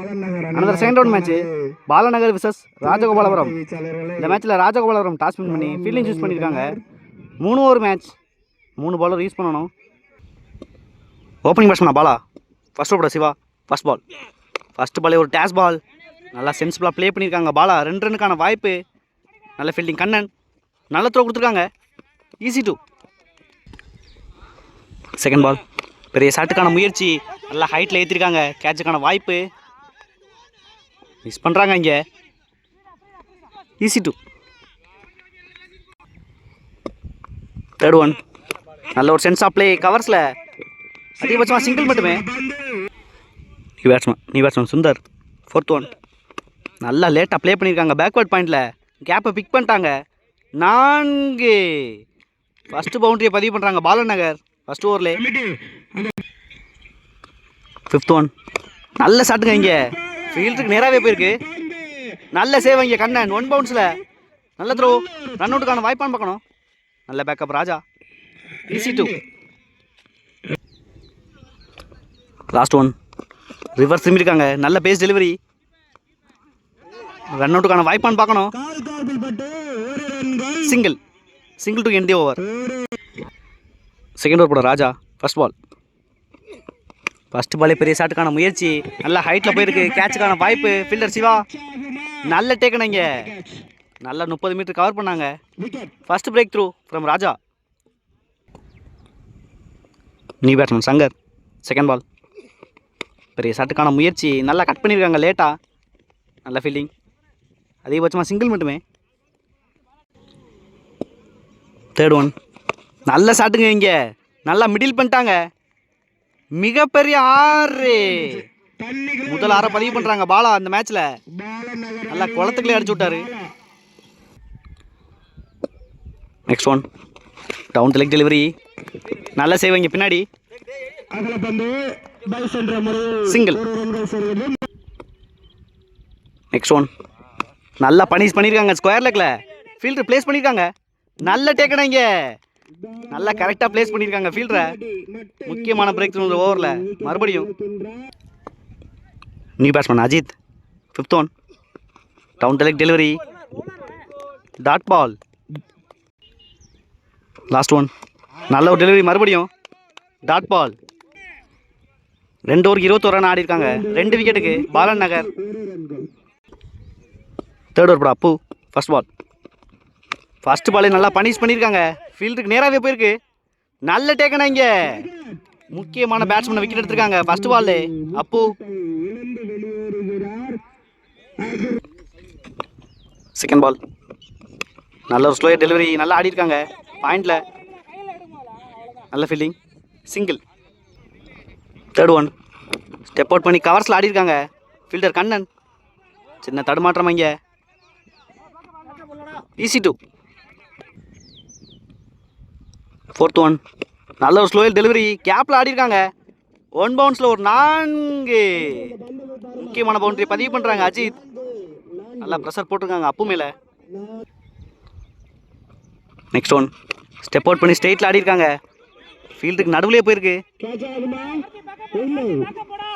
Another second round match Balanagar versus Rajagopalapuram. இந்த மேட்ச்சில் Rajagopalapuram toss win பண்ணி ஃபீல்டிங் சூஸ் பண்ணியிருக்காங்க. 3 ஓவர் மேட்ச், 3 பாலர் யூஸ் பண்ணணும். ஓப்பனிங் பேட்ஸ்மேனா Bala, first over Siva. First ball, first பாலே ஒரு டேஷ் பால், நல்லா சென்சிபிளாக ப்ளே பண்ணியிருக்காங்க. பாலா 2 ரன்னுக்கான வாய்ப்பு. நல்ல ஃபீல்டிங் கண்ணன், நல்ல த்ரோ கொடுத்துருக்காங்க. Easy two. செகண்ட் பால், பெரிய ஷாட்டுக்கான முயற்சி, நல்லா ஹைட்டில் ஏற்றிருக்காங்க. கேட்சுக்கான வாய்ப்பு மிஸ் பண்ணுறாங்க இங்கே. Easy two. தேர்ட் ஒன், நல்ல ஒரு சென்ஸ் ஆஃப் ப்ளே. கவர்ஸில் அதிகபட்சமாக சிங்கிள் மட்டுமே. நீ பேட்ஸ்மேன் சுந்தர். ஃபோர்த் ஒன், நல்லா லேட்டாக ப்ளே பண்ணியிருக்காங்க. பேக்வர்ட் பாயிண்டில் கேப்பை பிக் பண்ணிட்டாங்க. 4. ஃபஸ்ட்டு பவுண்டரியை பதிவு பண்ணுறாங்க Balanagar first overlay. Fifth one, நல்ல ஷாட்டுங்க. இங்கே ஃபீல்டுக்கு நேராகவே போயிருக்கு. நல்ல சேவ் இங்கே கண்ணன். 1 பவுன்ஸில் நல்ல த்ரோ. ரன் அவுட்டுக்கான வாய்ப்பான்னு பார்க்கணும். நல்ல backup Raja. Easy two. Last one, reverse திரும்பியிருக்காங்க. நல்ல பேஸ் டெலிவரி. ரன் அவுட்டுக்கான வாய்ப்பான்னு பார்க்கணும். Single to end the over. Second over போட ராஜா. ஃபர்ஸ்ட் பால், ஃபர்ஸ்ட் பாலே பெரிய ஷாட்டுக்கான முயற்சி, நல்லா ஹைட்டில் போயிருக்கு. கேட்சுக்கான வாய்ப்பு. ஃபீல்டர் சிவா நல்ல டேக்கன். இங்கே நல்லா 30 மீட்டர் கவர் பண்ணாங்க. ஃபர்ஸ்ட் பிரேக் த்ரூ ஃப்ரம் ராஜா. நீ பேட்ஸ்மேன் சங்கர். செகண்ட் பால், பெரிய ஷாட்டுக்கான முயற்சி, நல்லா கட் பண்ணியிருக்காங்க லேட்டாக. நல்ல ஃபீல்டிங், அதிகபட்சமாக சிங்கிள் மட்டுமே. தேர்ட் ஒன், நல்ல ஷாட்டுங்க. இங்கே நல்லா மிடில் பண்ணிட்டாங்க. மிகப்பெரிய 6. முதல் 6 பதிவு பண்ணுறாங்க பாலா அந்த மேட்ச்சில். நல்லா குளத்துக்குள்ளே அடிச்சு விட்டாரு. Next one, down the leg delivery, நல்ல சேவ் இங்கே பின்னாடி. சிங்கிள். நெக்ஸ்ட் ஒன், நல்லா பனிஷ் பண்ணியிருக்காங்க. ஸ்கொயர் லெக்கில் ஃபீல்டர் பிளேஸ் பண்ணியிருக்காங்க. நல்ல டேக்கனா. இங்கே நல்லா கரெக்டாக பிளேஸ் பண்ணியிருக்காங்க ஃபீல்டரை. முக்கியமான பிரேக் த்ரூ ஓவரில். மறுபடியும் new batsman Ajith. Fifth one, down the leg delivery, dot ball. Last one, நல்ல ஒரு டெலிவரி, மறுபடியும் டாட் பால். 2 ஓவருக்கு 21 ரன் ஆடி இருக்காங்க. 2 விக்கெட்டுக்கு பாலநகர். தேர்ட் ஓவர் போட அப்பு. ஃபர்ஸ்ட் பால், ஃபர்ஸ்ட் பாலே நல்லா பனிஷ் பண்ணியிருக்காங்க. ஃபீல்டுக்கு நேராகவே போயிருக்கு. நல்ல டேக்கனா. இங்கே முக்கியமான பேட்ஸ்மேனை விக்கெட் எடுத்திருக்காங்க ஃபர்ஸ்ட் பால்ல அப்பு. செகண்ட் பால், நல்ல ஒரு ஸ்லோயர் டெலிவரி, நல்லா ஆடி இருக்காங்க பாயிண்ட்ல. நல்ல fielding, single. Third one, step out பண்ணி கவர்ஸில் ஆடி இருக்காங்க ஃபீல்டர் கண்ணன். சின்ன தடுமாற்றம் இங்கே. Easy two. ஃபோர்த் ஒன், நல்ல ஒரு ஸ்லோயர் டெலிவரி, கேப்பில் ஆடி இருக்காங்க. 1 பவுன்ஸில் ஒரு 4. முக்கியமான பவுண்டரி பதிவு பண்ணுறாங்க அஜித். நல்லா ப்ரெஷர் போட்டிருக்காங்க அப்பு மேலே. நெக்ஸ்ட் ஒன், ஸ்டெப் அவுட் பண்ணி ஸ்ட்ரெயிட்டில் ஆடி இருக்காங்க. ஃபீல்டுக்கு நடுவுலேயே போயிருக்கு.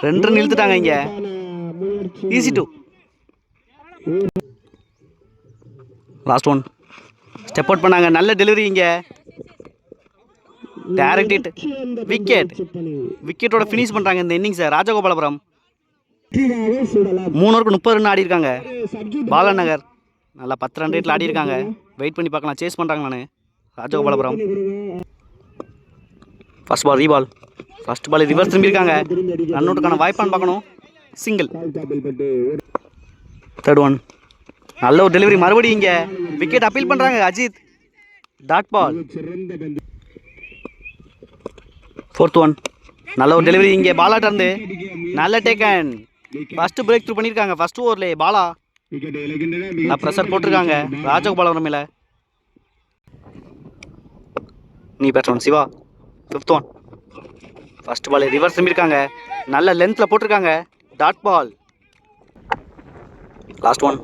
2 ரன் இழுத்துட்டாங்க இங்கே. Easy two. Last one, step out பண்ணாங்க. நல்ல டெலிவரி இங்கே. Direct hit, wicket. விக்கெட்டோட ஃபினிஷ் பண்ணுறாங்க இந்த இன்னிங்ஸை ராஜகோபாலபுரம். 3 ஓவருக்கு 30 ரன் ஆடி இருக்காங்க பாலநகர். நல்லா 10 ரன் ரேட்டில் ஆடி இருக்காங்க. வெயிட் பண்ணி பார்க்கலாம், சேஸ் பண்ணுறாங்க நான் Rajagopalapuram. First ball ரீபால், first ball reverse திரும்பியிருக்காங்க. Run அவுட்டுக்கான வாய்ப்பான்னு பார்க்கணும். சிங்கிள். தேர்ட் ஒன், நல்ல ஒரு டெலிவரி, மறுபடியும் இங்கே விக்கெட் அப்பீல் பண்ணுறாங்க Ajith. Dot ball. Fourth one, நல்ல ஒரு டெலிவரி இங்கே பாலாட்ட இருந்து. நல்ல டேக்கன். ஃபர்ஸ்ட் பிரேக் த்ரூ பண்ணியிருக்காங்க ஃபர்ஸ்ட் ஓவர்லேயே பாலா. நல்லா ப்ரெஷர் போட்டிருக்காங்க ராஜகோபாலபுரம் மேலே. நீ batsman Siva. Fifth one, first ball reverse திரும்பியிருக்காங்க. நல்ல லென்த்தில் போட்டிருக்காங்க. Dot ball. லாஸ்ட் ஒன்,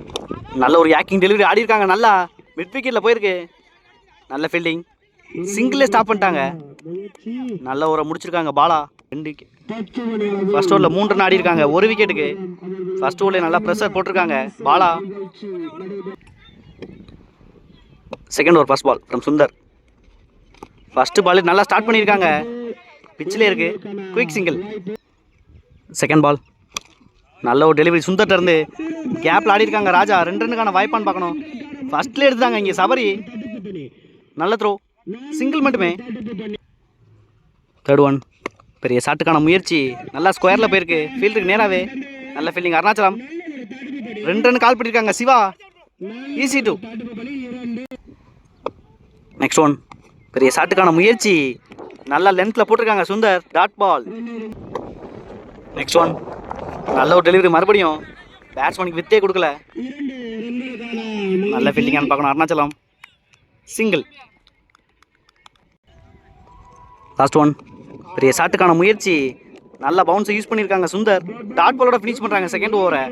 நல்ல ஒரு யாக்கிங் டெலிவரி ஆடி இருக்காங்க. நல்லா மிட் விக்கெட்டில் போயிருக்கு. நல்ல ஃபீல்டிங், சிங்கிளே ஸ்டாப் பண்ணிட்டாங்க. நல்ல ஓவரை முடிச்சிருக்காங்க பாலா. 2 விக்கெட். ஃபர்ஸ்ட் ஓவரில் 3 ரன் ஆடி இருக்காங்க 1 விக்கெட்டுக்கு. ஃபர்ஸ்ட் ஓவர்ல நல்லா ப்ரெஷர் போட்டிருக்காங்க. Bala. Second over first ball from Sundar. First ball நல்லா ஸ்டார்ட் பண்ணியிருக்காங்க. பிச்சிலே இருக்கு. Quick single. செகண்ட் பால் நல்ல ஒரு டெலிவரி சுந்தர்ட்ட இருந்து. கேப்ல ஆடி இருக்காங்க ராஜா. 2 ரன்னுக்கான வாய்ப்பான்னு பார்க்கணும். ஃபர்ஸ்ட்ல எடுத்துட்டாங்க இங்கே சபரி. நல்ல த்ரோ. சிங்கிள் மட்டுமே. Third one. பெரிய ஷாட்டுக்கான முயற்சி. நல்லா ஸ்கொயரில் போயிருக்கு. ஃபீல்டுக்கு நேராகவே நல்ல ஃபீல்டிங். அருணாச்சலம் 2 ரன் கால் பண்ணியிருக்காங்க. Siva easy two. Next one. பெரிய ஷாட்டுக்கான முயற்சி. நல்லா லென்த்தில் போட்டிருக்காங்க Sundar. Dot ball. Next one. நல்ல ஒரு டெலிவரி மறுபடியும். பேட்ஸ்மேனுக்கு வித்தே கொடுக்கல. நல்ல ஃபீல்டிங்கானு பார்க்கணும். அருணாச்சலம் சிங்கிள். Last one. பெரிய ஷாட்டுக்கான முயற்சி. நல்ல பவுன்ஸை யூஸ் பண்ணியிருக்காங்க சுந்தர். டாட் பாலோட ஃபினிஷ் பண்ணுறாங்க செகண்ட் ஓவரை.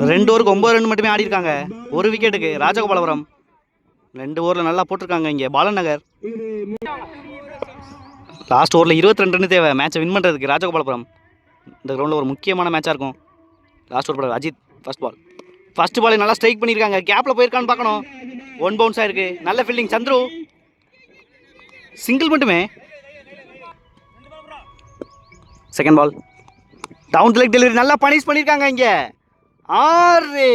2 ஓவருக்கு 9 ரன் மட்டுமே ஆடி இருக்காங்க. ஒரு விக்கெட்டுக்கு ராஜகோபாலபுரம். 2 ஓவரில் நல்லா போட்டிருக்காங்க இங்கே பாலநகர். லாஸ்ட் ஓவரில் 22 ரன் தேவை மேட்சை வின் பண்ணுறதுக்கு ராஜகோபாலபுரம். இந்த கிரவுண்டில் ஒரு முக்கியமான மேட்சாக இருக்கும். லாஸ்ட் ஓவர் போடுற Ajith first ball. First ball நல்லா ஸ்ட்ரைக் பண்ணியிருக்காங்க. கேப்பில் போயிருக்கான்னு பார்க்கணும். 1 பவுன்ஸ் ஆயிருக்கு. நல்ல ஃபீல்டிங் சந்துரு. சிங்கிள் மட்டுமே. Second ball down leg delivery நல்லா பனிஷ் பண்ணியிருக்காங்க இங்கே. 6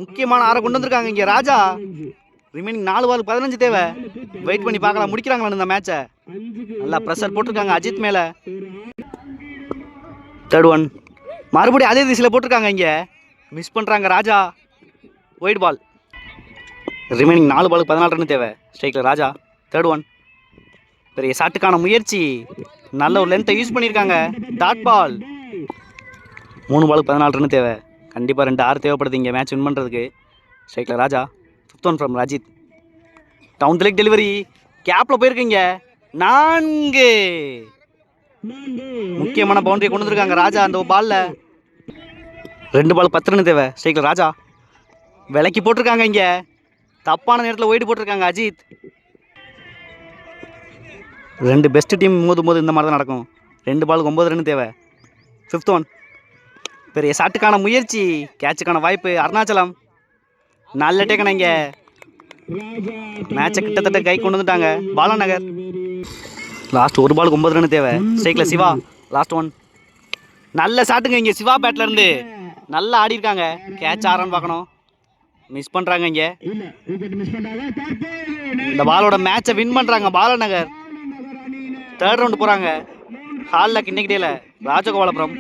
முக்கியமான 6 கொண்டு வந்திருக்காங்க இங்கே ராஜா. ரிமைனிங் 4 பால் 15 தேவை. வெயிட் பண்ணி பார்க்கலாம் முடிக்கிறாங்களா இந்த மேட்சை. நல்லா ப்ரெஷர் போட்டிருக்காங்க அஜித் மேலே. Third one. மறுபடியும் அதே திசையில் போட்டிருக்காங்க இங்கே. மிஸ் பண்ணுறாங்க ராஜா. White ball. ரிமைனிங் 4 பாலுக்கு 14 ரன் தேவை. ஸ்ட்ரைக்கில் ராஜா. Third one. பெரிய ஷாட்டுக்கான முயற்சி. நல்ல ஒரு லென்த்தை யூஸ் பண்ணியிருக்காங்க. Dot ball. 3 பாலுக்கு 14 ரன் தேவை. கண்டிப்பாக 2 6 தேவைப்படுது இங்கே மேட்ச் வின் பண்ணுறதுக்கு. ஸ்ட்ரைக்கில் Raja. Fifth one from Ajith. Down the leg delivery. கேப்பில் போயிருக்கீங்க. 4 முக்கியமான பவுண்டரி கொண்டு வந்திருக்காங்க ராஜா அந்த பாலில். 2 பால் 10 ரன் தேவை. ஸ்ட்ரைக்கில் ராஜா. விலைக்கு போட்டிருக்காங்க இங்கே. தப்பான நேரத்தில் ஒயிட் போட்டிருக்காங்க அஜித். 2 பெஸ்ட் டீம் மோதும் இந்த மாதிரி தான் நடக்கும். 2 பாலுக்கு 9 ரன் தேவை. Fifth one. பெரிய ஷாட்டுக்கான முயற்சி. கேட்சுக்கான வாய்ப்பு. அருணாச்சலம் நல்ல டேக்கன இங்கே. மேட்சை கிட்டத்தட்ட கை கொண்டு வந்துட்டாங்க பாலநகர். லாஸ்ட் 1 பாலுக்கு 9 ரன் தேவை. ஸ்ட்ரைக்கில் சிவா. Last one. நல்ல ஷாட்டுங்க இங்கே சிவா பேட்ல இருந்து. நல்லா ஆடி இருக்காங்க. கேட்ச் ஆறான்னு பார்க்கணும். மிஸ் பண்ணுறாங்க இங்கே. இந்த பாலோட மேட்சை வின் பண்ணுறாங்க பாலநகர். தேர்ட் ரவுண்டு போகிறாங்க. ஹாலில் இன்னைக்கு டேல ராஜகோபாலபுரம்.